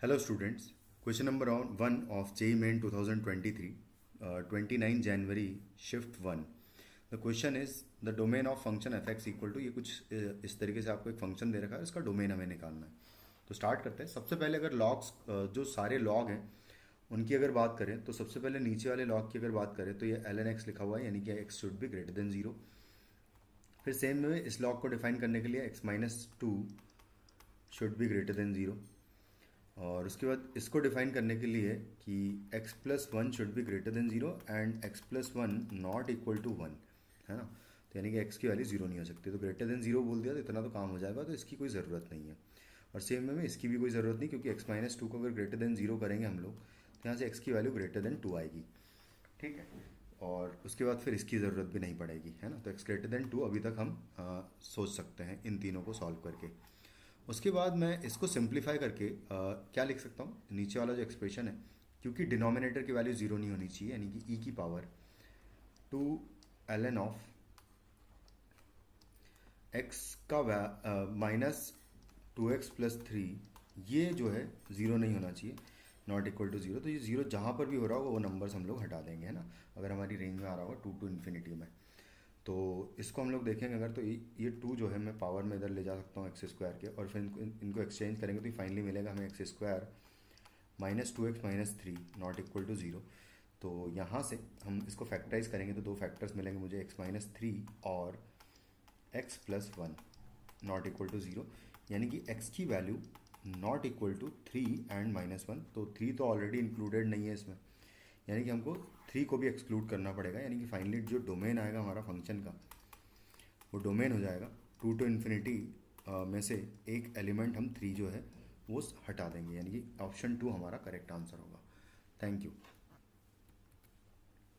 Hello students, question number 1 of JEE Main 2023, 29 January shift 1. The question is the domain of function fx equal to ये कुछ इस तरीके से आपको एक फंक्शन दे रखा है, इसका डोमेन हमें निकालना है. तो स्टार्ट करते हैं. सबसे पहले अगर लॉग्स जो सारे लॉग हैं उनकी अगर बात करें तो सबसे पहले नीचे वाले लॉग की अगर बात करें तो ये ln x लिखा हुआ है, यानी कि x should be greater than 0. फिर सेम में इस लॉग को डिफाइन करने के लिए x minus 2 should be greater than 0. और उसके बाद इसको डिफाइन करने के लिए कि x plus one should be greater than 0 and x plus one not equal to 1, है ना. तो यानी कि x की वैल्यू 0 नहीं हो सकती. तो ग्रेटर देन 0 बोल दिया तो इतना तो काम हो जाएगा, तो इसकी कोई ज़रूरत नहीं है. और सेम में इसकी भी कोई ज़रूरत नहीं, क्योंकि x माइनस 2 को अगर ग्रेटर देन 0 करेंगे हम लोग तो यहाँ से x की वैल्यू ग्रेटर देन 2 आएगी. ठीक है. और उसके बाद फिर इसकी ज़रूरत भी नहीं पड़ेगी, है ना. तो x ग्रेटर देन 2 अभी तक हम सोच सकते हैं इन तीनों को सॉल्व करके. उसके बाद मैं इसको सिंप्लीफाई करके क्या लिख सकता हूँ, नीचे वाला जो एक्सप्रेशन है, क्योंकि डिनोमिनेटर की वैल्यू 0 नहीं होनी चाहिए, यानी कि e की पावर 2 ln ऑफ x का माइनस 2x प्लस 3, ये जो है 0 नहीं होना चाहिए, नॉट इक्वल टू 0. तो ये 0 जहाँ पर भी हो रहा होगा वो नंबर्स हम लोग हटा देंगे, है ना. अगर हमारी रेंज में आ रहा होगा 2 टू इन्फिनिटी में, तो इसको हम लोग देखेंगे अगर, तो ये 2 जो है मैं पावर में इधर ले जा सकता हूँ एक्स स्क्वायर के, और फिर इनको एक्सचेंज करेंगे तो फाइनली मिलेगा हमें x square minus 2x minus 3 not equal to 0. तो यहाँ से हम इसको फैक्टराइज करेंगे तो दो फैक्टर्स मिलेंगे मुझे, x माइनस 3 और x plus 1 not equal to 0, यानी कि x की value not equal to 3 and minus 1. तो 3 तो ऑलरेडी इंक्लूडेड नहीं है इसमें, यानी कि हमको 3 को भी एक्सक्लूड करना पड़ेगा. यानी कि फाइनली जो डोमेन आएगा हमारा फंक्शन का, वो डोमेन हो जाएगा 2 टू इन्फिनिटी में से एक एलिमेंट हम 3 जो है वो हटा देंगे, यानी कि ऑप्शन 2 हमारा करेक्ट आंसर होगा. Thank you.